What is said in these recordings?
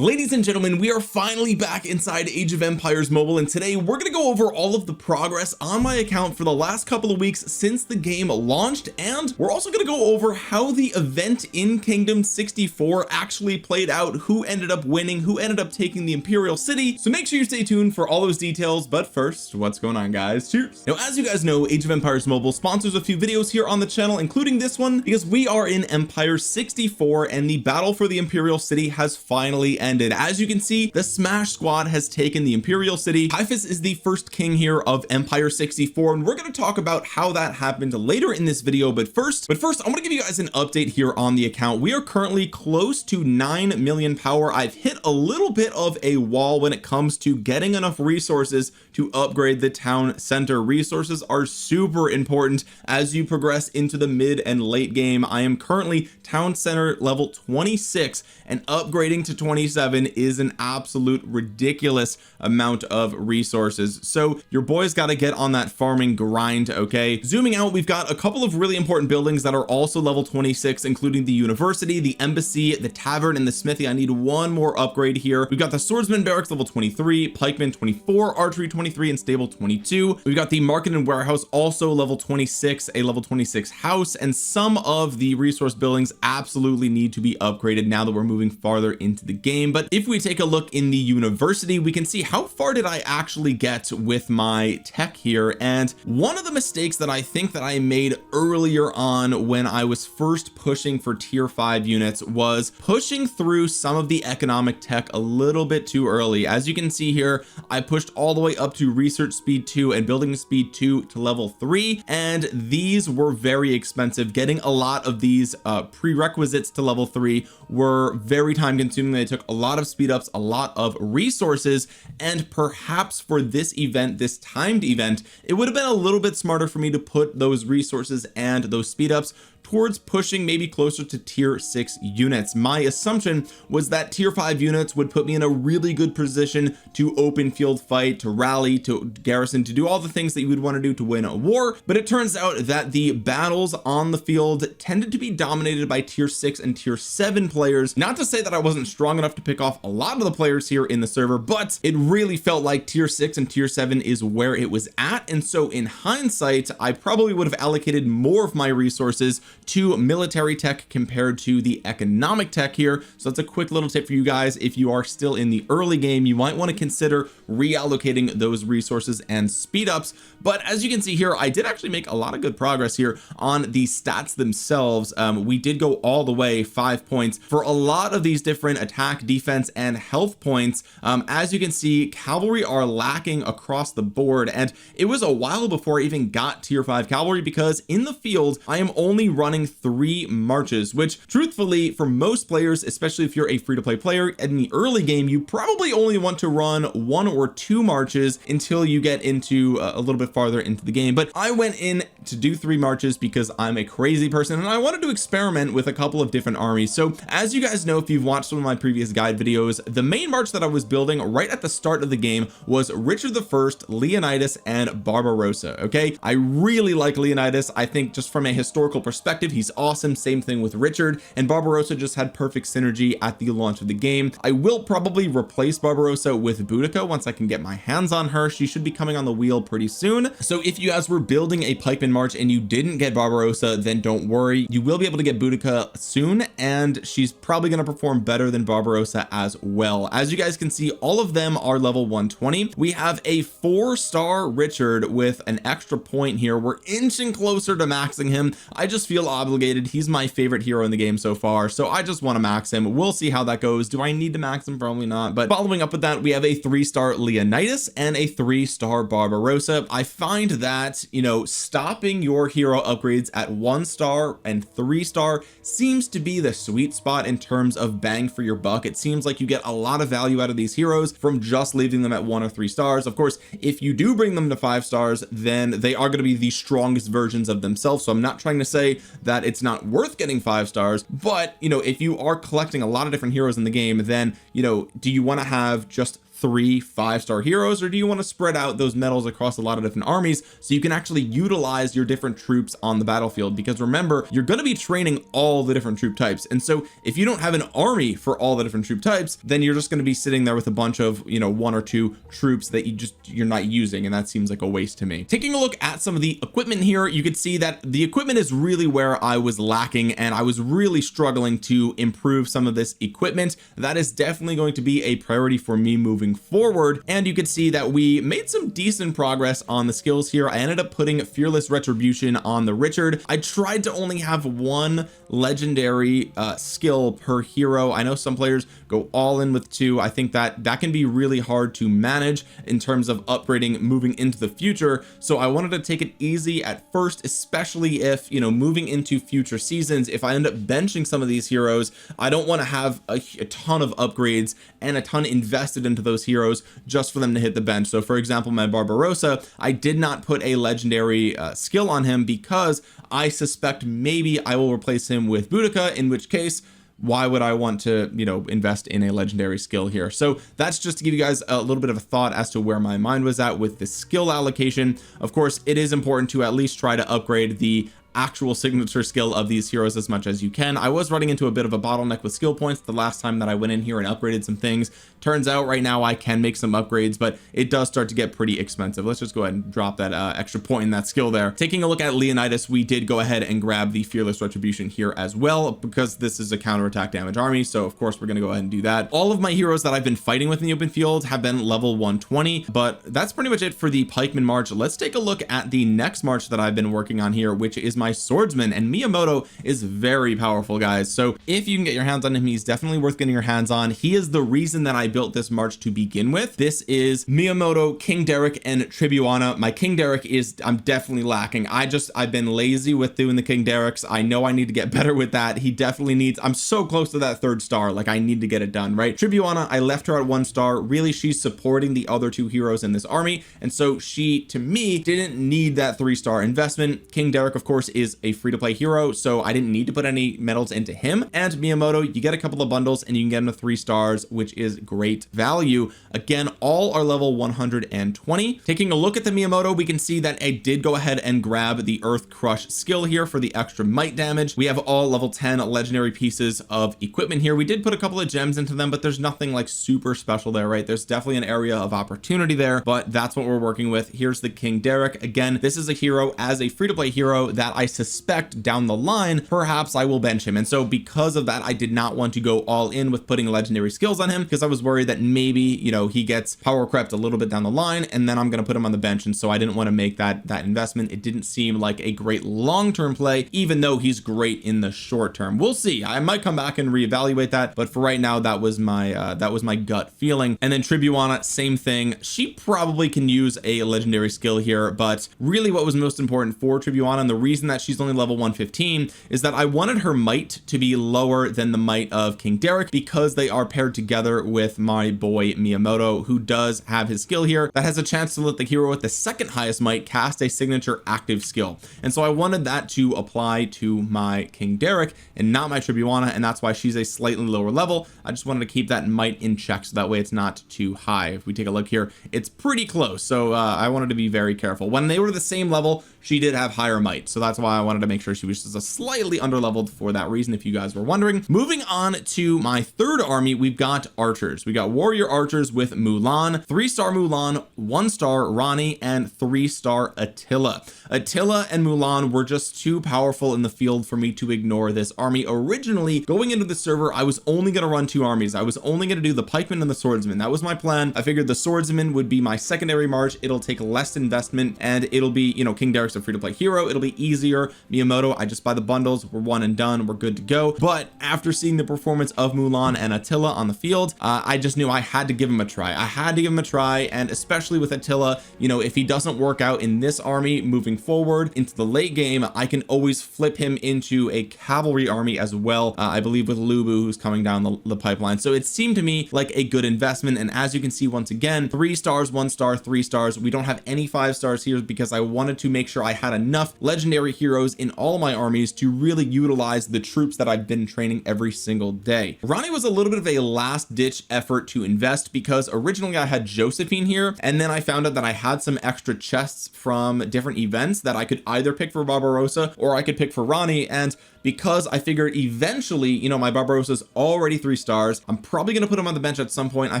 Ladies and gentlemen, we are finally back inside Age of Empires Mobile, and today we're going to go over all of the progress on my account for the last couple of weeks since the game launched, and we're also going to go over how the event in Kingdom 64 actually played out, who ended up winning, who ended up taking the Imperial city. So make sure you stay tuned for all those details. But first, what's going on, guys? Cheers. Now, as you guys know, Age of Empires Mobile sponsors a few videos here on the channel, including this one, because we are in Empire 64 and the battle for the Imperial city has finally ended. As you can see, the Smash Squad has taken the Imperial city. Typhus is the first king here of Empire 64, and we're going to talk about how that happened later in this video. But first I'm going to give you guys an update here on the account. We are currently close to 9 million power. I've hit a little bit of a wall when it comes to getting enough resources to upgrade the town center. Resources are super important as you progress into the mid and late game. I am currently town center level 26, and upgrading to 27 is an absolute ridiculous amount of resources. So your boys got to get on that farming grind. Okay, zooming out, we've got a couple of really important buildings that are also level 26, including the university, the embassy, the tavern, and the smithy. I need one more upgrade here. We've got the swordsman barracks level 23, pikeman 24, archery 23, and stable 22. We've got the market and warehouse also level 26, a level 26 house, and some of the resource buildings absolutely need to be upgraded now that we're moving farther into the game. But if we take a look in the university, we can see how far did I actually get with my tech here. And one of the mistakes that I think that I made earlier on when I was first pushing for tier 5 units was pushing through some of the economic tech a little bit too early. As you can see here, I pushed all the way up to research speed 2 and building speed 2 to level 3, and these were very expensive. Getting a lot of these prerequisites to level 3 were very time consuming. They took a lot of speed ups, a lot of resources, and perhaps for this event, this timed event, it would have been a little bit smarter for me to put those resources and those speed ups towards pushing maybe closer to tier 6 units. My assumption was that tier 5 units would put me in a really good position to open field fight, to rally, to garrison, to do all the things that you would want to do to win a war. But it turns out that the battles on the field tended to be dominated by tier 6 and tier 7 players. Not to say that I wasn't strong enough to pick off a lot of the players here in the server, but it really felt like tier 6 and tier 7 is where it was at. And so in hindsight, I probably would have allocated more of my resources to military tech compared to the economic tech here. So that's a quick little tip for you guys. If you are still in the early game, you might want to consider reallocating those resources and speed ups. But as you can see here, I did actually make a lot of good progress here on the stats themselves. We did go all the way 5 points for a lot of these different attack, defense, and health points. As you can see, cavalry are lacking across the board, and it was a while before I even got tier 5 cavalry, because in the field I am only running 3 marches, which truthfully for most players, especially if you're a free-to-play player in the early game, you probably only want to run 1 or 2 marches until you get into a little bit farther into the game. But I went in to do 3 marches because I'm a crazy person and I wanted to experiment with a couple of different armies. So as you guys know, if you've watched some of my previous guide videos, the main march that I was building right at the start of the game was Richard I, Leonidas, and Barbarossa. Okay, I really like Leonidas. I think just from a historical perspective, he's awesome. Same thing with Richard, and Barbarossa just had perfect synergy at the launch of the game. I will probably replace Barbarossa with Boudica once I can get my hands on her. She should be coming on the wheel pretty soon. So if you guys were building a pikeman march and you didn't get Barbarossa, then don't worry, you will be able to get Boudica soon, and she's probably going to perform better than Barbarossa as well. As you guys can see, all of them are level 120. We have a 4-star Richard with an extra point here. We're inching closer to maxing him. I just feel obligated. He's my favorite hero in the game so far, so I just want to max him. We'll see how that goes. Do I need to max him? Probably not. But following up with that, we have a 3-star Leonidas and a 3-star Barbarossa. I find that, you know, stopping your hero upgrades at 1-star and 3-star seems to be the sweet spot in terms of bang for your buck. It seems like you get a lot of value out of these heroes from just leaving them at 1 or 3 stars. Of course, if you do bring them to 5 stars, then they are going to be the strongest versions of themselves. So I'm not trying to say that it's not worth getting 5 stars, but you know, if you are collecting a lot of different heroes in the game, then you know, do you want to have just 3 5-star heroes, or do you want to spread out those medals across a lot of different armies so you can actually utilize your different troops on the battlefield? Because remember, you're going to be training all the different troop types, and so if you don't have an army for all the different troop types, then you're just going to be sitting there with a bunch of, you know, 1 or 2 troops that you're not using, and that seems like a waste to me. Taking a look at some of the equipment here, you could see that the equipment is really where I was lacking, and I was really struggling to improve some of this equipment. That is definitely going to be a priority for me moving forward, and you could see that we made some decent progress on the skills here. I ended up putting Fearless Retribution on the Richard. I tried to only have 1 legendary skill per hero. I know some players go all in with 2. I think that can be really hard to manage in terms of upgrading moving into the future, so I wanted to take it easy at first, especially if, you know, moving into future seasons, if I end up benching some of these heroes, I don't want to have a ton of upgrades and a ton invested into those heroes just for them to hit the bench. So for example, my Barbarossa, I did not put a legendary skill on him because I suspect maybe I will replace him with Boudica, in which case why would I want to, you know, invest in a legendary skill here? So that's just to give you guys a little bit of a thought as to where my mind was at with the skill allocation. Of course, it is important to at least try to upgrade the actual signature skill of these heroes as much as you can. I was running into a bit of a bottleneck with skill points the last time that I went in here and upgraded some things. Turns out right now I can make some upgrades, but it does start to get pretty expensive. Let's just go ahead and drop that extra point in that skill there. Taking a look at Leonidas, we did go ahead and grab the Fearless Retribution here as well, because this is a counterattack damage army, so of course we're going to go ahead and do that. All of my heroes that I've been fighting with in the open field have been level 120, but that's pretty much it for the pikeman march. Let's take a look at the next march that I've been working on here, which is my swordsman, and Miyamoto is very powerful, guys. So if you can get your hands on him, he's definitely worth getting your hands on. He is the reason that I built this march to begin with. This is Miyamoto, King Derek, and Tribuana. My King Derek is, I'm definitely lacking. I've been lazy with doing the King Dereks. I know I need to get better with that. He definitely needs, I'm so close to that 3rd star, like I need to get it done, right? Tribuana, I left her at 1 star. Really, she's supporting the other 2 heroes in this army, and so she, to me, didn't need that 3-star investment. King Derek, of course, is a free-to-play hero, so I didn't need to put any medals into him. And Miyamoto, you get a couple of bundles and you can get him to 3 stars, which is great value. Again, all are level 120. Taking a look at the Miyamoto, we can see that I did go ahead and grab the Earth Crush skill here for the extra might damage. We have all level 10 legendary pieces of equipment here. We did put a couple of gems into them, but there's nothing like super special there, right? There's definitely an area of opportunity there, but that's what we're working with. Here's the King Derek. Again, this is a hero, as a free-to-play hero, that I suspect down the line perhaps I will bench him, and so because of that I did not want to go all in with putting legendary skills on him, because I was worried that maybe, you know, he gets power crept a little bit down the line and then I'm going to put him on the bench, and so I didn't want to make that investment. It didn't seem like a great long-term play, even though he's great in the short term. We'll see, I might come back and reevaluate that, but for right now that was my gut feeling. And then Tribuana, same thing. She probably can use a legendary skill here, but really what was most important for Tribuana, and the reason that she's only level 115, is that I wanted her might to be lower than the might of King Derek, because they are paired together with my boy Miyamoto, who does have his skill here that has a chance to let the hero with the 2nd highest might cast a signature active skill. And so I wanted that to apply to my King Derek and not my Tribuana, and that's why she's a slightly lower level. I just wanted to keep that might in check so that way it's not too high. If we take a look here, it's pretty close, so I wanted to be very careful. When they were the same level, she did have higher might, so that's why I wanted to make sure she was just a slightly underleveled for that reason, if you guys were wondering. Moving on to my 3rd army, we've got archers. We got warrior archers with Mulan, 3-star Mulan, 1-star Rani, and 3-star Attila. Attila and Mulan were just too powerful in the field for me to ignore this army. Originally, going into the server, I was only going to run 2 armies. I was only going to do the pikeman and the swordsman. That was my plan. I figured the swordsman would be my secondary march. It'll take less investment, and it'll be, you know, King Derek's a free-to-play hero. It'll be easier. Miyamoto, I just buy the bundles. We're one and done. We're good to go. But after seeing the performance of Mulan and Attila on the field, I just knew I had to give him a try. I had to give him a try, and especially with Attila, you know, if he doesn't work out in this army moving forward into the late game, I can always flip him into a cavalry army as well, I believe with Lubu, who's coming down the pipeline. So it seemed to me like a good investment, and as you can see, once again, 3 stars, 1 star, 3 stars. We don't have any 5 stars here because I wanted to make sure sure I had enough legendary heroes in all my armies to really utilize the troops that I've been training every single day. Ronnie was a little bit of a last ditch effort to invest because originally I had Josephine here, and then I found out that I had some extra chests from different events that I could either pick for Barbarossa or I could pick for Ronnie. And because I figured eventually, you know, my Barbarossa's already 3 stars, I'm probably going to put him on the bench at some point. I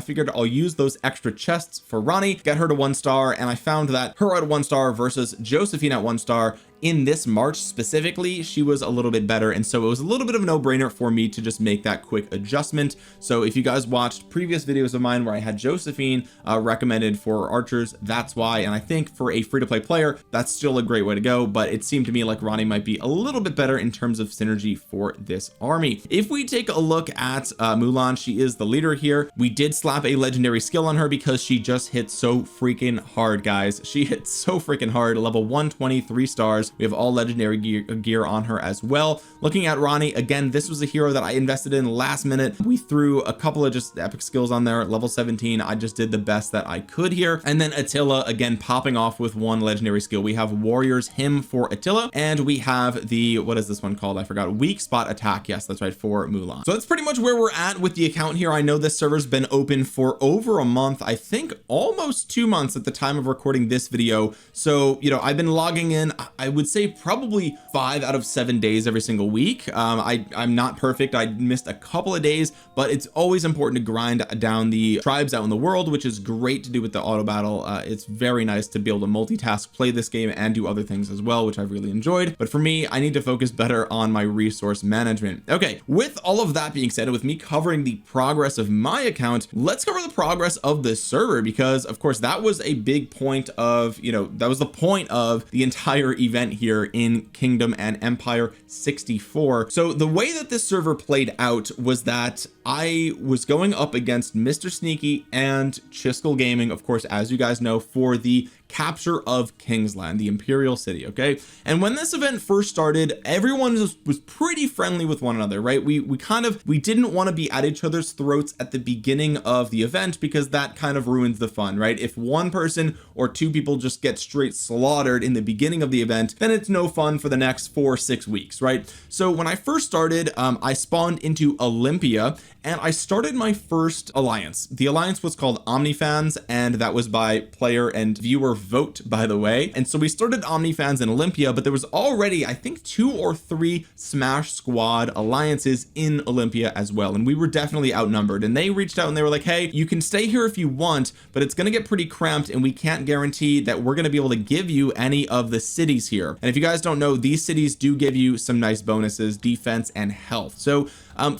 figured I'll use those extra chests for Ronnie, get her to 1 star, and I found that her at 1 star versus Josephine at 1 star in this March specifically, she was a little bit better, and so it was a little bit of a no-brainer for me to just make that quick adjustment. So if you guys watched previous videos of mine where I had Josephine recommended for archers, that's why. And I think for a free-to-play player, that's still a great way to go, but it seemed to me like Ronnie might be a little bit better in terms of synergy for this army. If we take a look at Mulan, she is the leader here. We did slap a legendary skill on her because she just hit so freaking hard, guys. She hit so freaking hard. Level 120, 3 stars. We have all legendary gear on her as well. Looking at Ronnie, again, this was a hero that I invested in last minute. We threw a couple of just epic skills on there. Level 17, I just did the best that I could here. And then Attila, again, popping off with 1 legendary skill. We have Warriors Hymn for Attila, and we have the, what is this one called? I forgot. Weak Spot Attack. Yes, that's right, for Mulan. So that's pretty much where we're at with the account here. I know this server's been open for over a month, I think almost 2 months at the time of recording this video. So, you know, I've been logging in, I would say probably 5 out of 7 days every single week. I'm not perfect. I missed a couple of days, but it's always important to grind down the tribes out in the world, which is great to do with the auto battle. It's very nice to be able to multitask, play this game, and do other things as well, which I've really enjoyed. But for me, I need to focus better on my resource management. Okay, with all of that being said, with me covering the progress of my account, let's cover the progress of the server, because of course that was a big point of, you know, that was the point of the entire event here in Kingdom and Empire 64. So the way that this server played out was that I was going up against Mr. Sneaky and Chiskel Gaming, of course, as you guys know, for the capture of Kingsland, the Imperial city. Okay, and when this event first started, everyone was pretty friendly with one another, right? We didn't want to be at each other's throats at the beginning of the event, because that kind of ruins the fun, right? If one person or 2 people just get straight slaughtered in the beginning of the event, then it's no fun for the next 4-6 weeks, right? So when I first started, I spawned into Olympia, and I started my first alliance. The alliance was called OmniFans, and that was by player and viewer vote, by the way. And so we started OmniFans in Olympia, but there was already, I think, 2 or 3 Smash Squad alliances in Olympia as well, and we were definitely outnumbered. And they reached out and they were like, hey, you can stay here if you want, but it's going to get pretty cramped, and we can't guarantee that we're going to be able to give you any of the cities here. And if you guys don't know, these cities do give you some nice bonuses, defense and health. So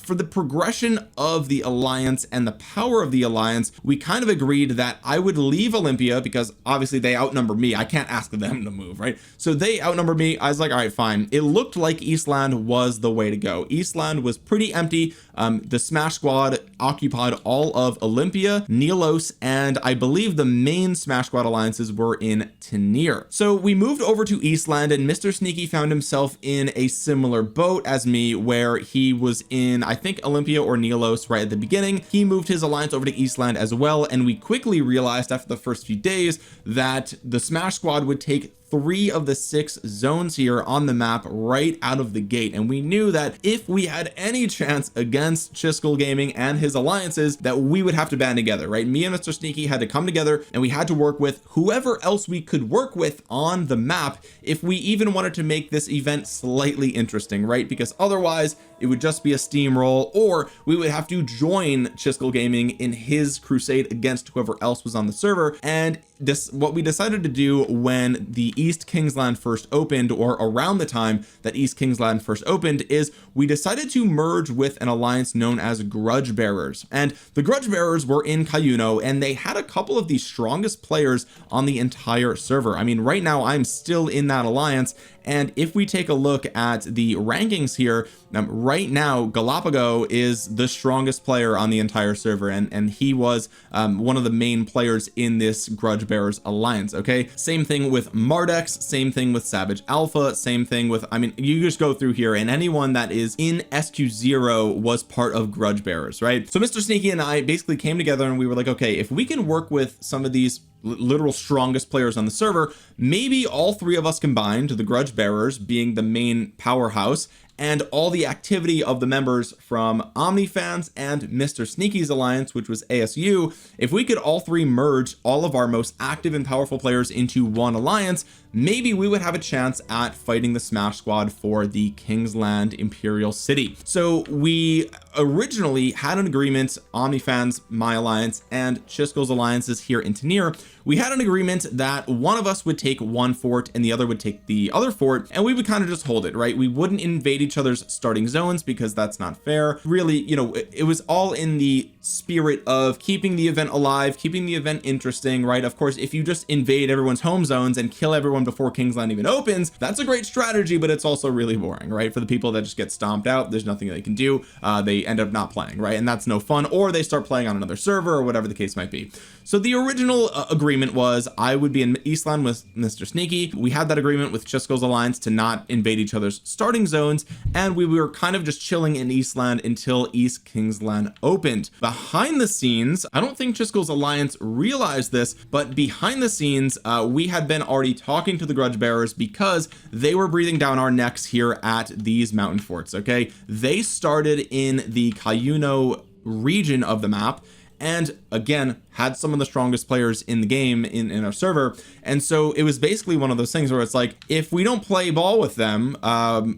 for the progression of the alliance and the power of the alliance, we kind of agreed that I would leave Olympia, because obviously they outnumber me. I can't ask them to move, right? So they outnumber me. I was like, all right, fine. It looked like Eastland was the way to go. Eastland was pretty empty. The Smash Squad occupied all of Olympia, Nelos, and I believe the main Smash Squad alliances were in Tanir. So we moved over to Eastland, and Mr. Sneaky found himself in a similar boat as me, where he was in, I think, Olympia or Nelos right at the beginning. He moved his alliance over to Eastland as well, and we quickly realized after the first few days that the Smash Squad would take 3 of the 6 zones here on the map right out of the gate. And we knew that if we had any chance against Chiskel Gaming and his alliances, that we would have to band together, right? Me and Mr. Sneaky had to come together, and we had to work with whoever else we could work with on the map if we even wanted to make this event slightly interesting, right? Because otherwise it would just be a steamroll, or we would have to join Chiskel Gaming in his crusade against whoever else was on the server. And this, what we decided to do when the East Kingsland first opened, or around the time that East Kingsland first opened, is we decided to merge with an alliance known as Grudge Bearers. And the Grudge Bearers were in Cayuno, and they had a couple of the strongest players on the entire server. I mean, right now I'm still in that alliance, and if we take a look at the rankings here, right now Galapago is the strongest player on the entire server, and he was one of the main players in this Grudge Bearers alliance. Okay, same thing with Marta. Vortex, same thing with Savage Alpha, same thing with, I mean, you just go through here, and anyone that is in SQ0 was part of Grudge Bearers, right? So Mr. Sneaky and I basically came together and we were like, okay, if we can work with some of these literal strongest players on the server, maybe all three of us combined, the Grudge Bearers being the main powerhouse, and all the activity of the members from OmniFans and Mr. Sneaky's alliance, which was ASU, if we could all three merge all of our most active and powerful players into one alliance, maybe we would have a chance at fighting the Smash Squad for the Kingsland Imperial City. So we originally had an agreement, OmniFans, my alliance, and Chisco's alliances here in Tanir. We had an agreement that one of us would take one fort and the other would take the other fort, and we would kind of just hold it, right? We wouldn't invade each other's starting zones because that's not fair. Really, you know, it was all in the spirit of keeping the event alive, keeping the event interesting, right? Of course, if you just invade everyone's home zones and kill everyone before Kingsland even opens, that's a great strategy, but it's also really boring, right? For the people that just get stomped out, there's nothing they can do. They end up not playing, right? And that's no fun, or they start playing on another server or whatever the case might be. So the original agreement was I would be in Eastland with Mr. Sneaky. We had that agreement with Chisco's alliance to not invade each other's starting zones, and we were kind of just chilling in Eastland until East Kingsland opened. Behind the scenes, I don't think Chisco's alliance realized this, but behind the scenes, we had been already talking to the Grudge Bearers because they were breathing down our necks here at these mountain forts. Okay, they started in the Cayuno region of the map, and again had some of the strongest players in the game in our server, and so it was basically one of those things where it's like, if we don't play ball with them,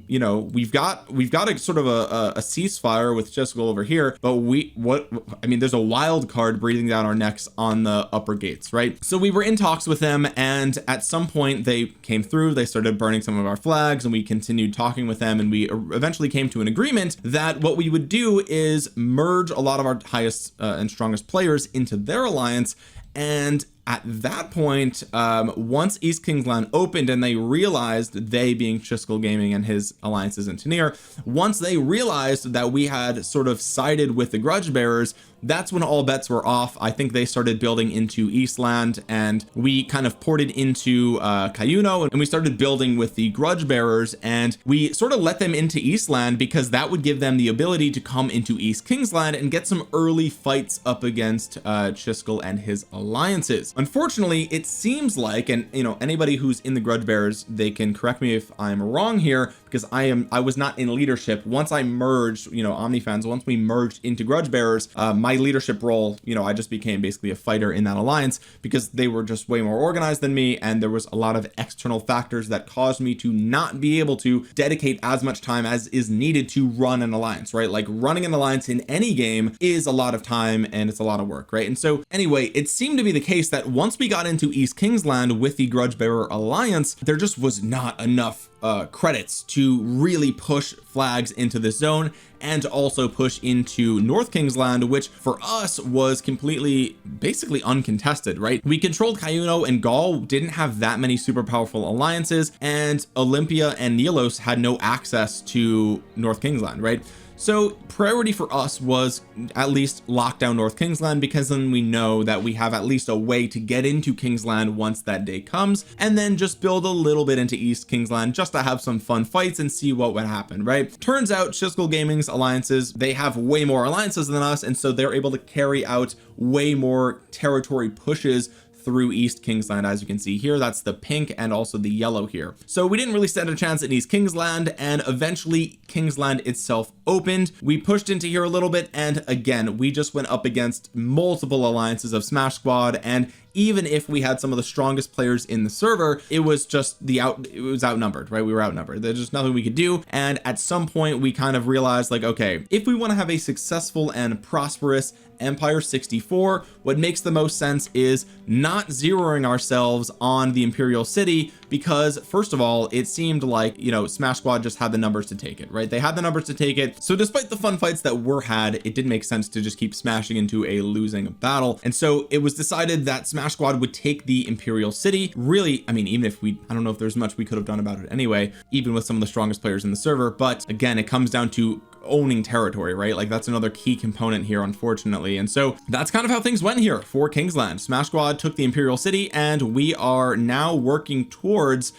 you know, we've got a sort of a ceasefire with Chisco over here, but I mean, there's a wild card breathing down our necks on the upper gates, right? So we were in talks with them, and at some point they came through, they started burning some of our flags, and we continued talking with them, and we eventually came to an agreement that what we would do is merge a lot of our highest and strongest players into their alliance. And at that point, once East Kingsland opened and they realized, they being Chisco Gaming and his alliances in Tanir, once they realized that we had sort of sided with the Grudge Bearers, that's when all bets were off. I think they started building into Eastland, and we kind of ported into Cayuno, and we started building with the Grudge Bearers, and we sort of let them into Eastland because that would give them the ability to come into East Kingsland and get some early fights up against Chisco and his alliances. Unfortunately, it seems like, and you know, anybody who's in the Grudge Bearers, they can correct me if I'm wrong here, because I was not in leadership once I merged, you know, OmniFans, once we merged into Grudge Bearers, my leadership role, you know, I just became basically a fighter in that alliance because they were just way more organized than me, and there was a lot of external factors that caused me to not be able to dedicate as much time as is needed to run an alliance, right? Like, running an alliance in any game is a lot of time and it's a lot of work, right? And so anyway, it seemed to be the case that once we got into East Kingsland with the Grudge Bearer alliance, there just was not enough credits to really push flags into this zone and also push into North Kingsland, which for us was completely basically uncontested, right? We controlled Cayuno, and Gaul didn't have that many super powerful alliances, and Olympia and Nilos had no access to North Kingsland, right? So priority for us was at least lock down North Kingsland, because then we know that we have at least a way to get into Kingsland once that day comes, and then just build a little bit into East Kingsland just to have some fun fights and see what would happen, right? Turns out Chisco Gaming's alliances, they have way more alliances than us, and so they're able to carry out way more territory pushes through East Kingsland. As you can see here, that's the pink and also the yellow here. So we didn't really stand a chance in East Kingsland, and eventually Kingsland itself opened. We pushed into here a little bit, and again, we just went up against multiple alliances of Smash Squad, and even if we had some of the strongest players in the server, it was just it was outnumbered, right? We were outnumbered. There's just nothing we could do. And at some point we kind of realized, like, okay, if we want to have a successful and prosperous Empire 64, what makes the most sense is not zeroing ourselves on the Imperial City, because first of all, it seemed like, you know, Smash Squad just had the numbers to take it, right? They had the numbers to take it. So despite the fun fights that were had, it didn't make sense to just keep smashing into a losing battle. And so it was decided that Smash Squad would take the Imperial City. Really, I mean, even if I don't know if there's much we could have done about it anyway, even with some of the strongest players in the server. But again, it comes down to owning territory, right? Like that's another key component here, unfortunately. And so that's kind of how things went here for Kingsland. Smash Squad took the Imperial City, and we are now working towards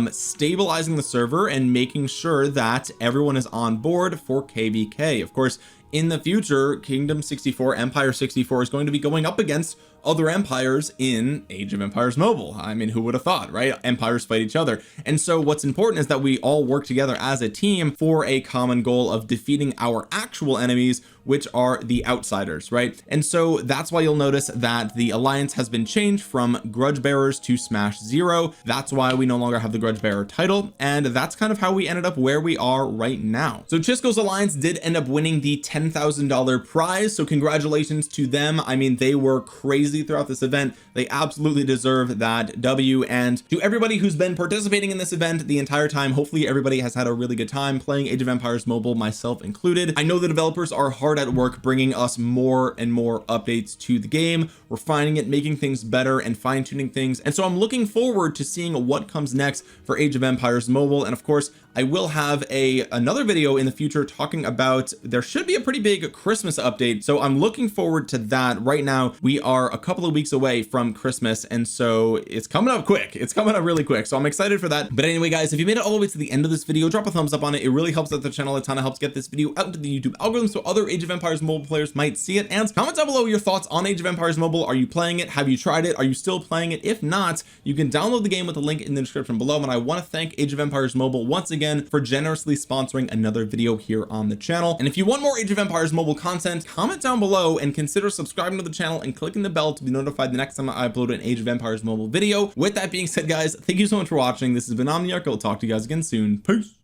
stabilizing the server and making sure that everyone is on board for KVK. Of course, in the future, Kingdom 64, Empire 64 is going to be going up against other empires in Age of Empires Mobile. I mean, who would have thought, right? Empires fight each other. And so what's important is that we all work together as a team for a common goal of defeating our actual enemies, which are the outsiders, right? And so that's why you'll notice that the alliance has been changed from Grudge Bearers to Smash Zero. That's why we no longer have the Grudge Bearer title, and that's kind of how we ended up where we are right now. So Chisco's alliance did end up winning the $10,000 prize, so congratulations to them. I mean, they were crazy throughout this event. They absolutely deserve that W. And to everybody who's been participating in this event the entire time, hopefully everybody has had a really good time playing Age of Empires Mobile, myself included. I know the developers are hard at work bringing us more and more updates to the game. We're finding it, making things better and fine-tuning things, and so I'm looking forward to seeing what comes next for Age of Empires Mobile. And of course, I will have another video in the future talking about, there should be a pretty big Christmas update, so I'm looking forward to that. Right now we are a couple of weeks away from Christmas, and so it's coming up quick. It's coming up really quick, so I'm excited for that. But anyway, guys, if you made it all the way to the end of this video, drop a thumbs up on it. It really helps out the channel a ton. It helps get this video out into the YouTube algorithm so other Age of Empires Mobile players might see it. And comment down below your thoughts on Age of Empires Mobile. Are you playing it? Have you tried it? Are you still playing it? If not, you can download the game with the link in the description below. And I want to thank Age of Empires Mobile once again for generously sponsoring another video here on the channel. And if you want more Age of Empires Mobile content, comment down below and consider subscribing to the channel and clicking the bell to be notified the next time I upload an Age of Empires Mobile video. With that being said, guys, thank you so much for watching. This has been Omniarch. I'll talk to you guys again soon. Peace.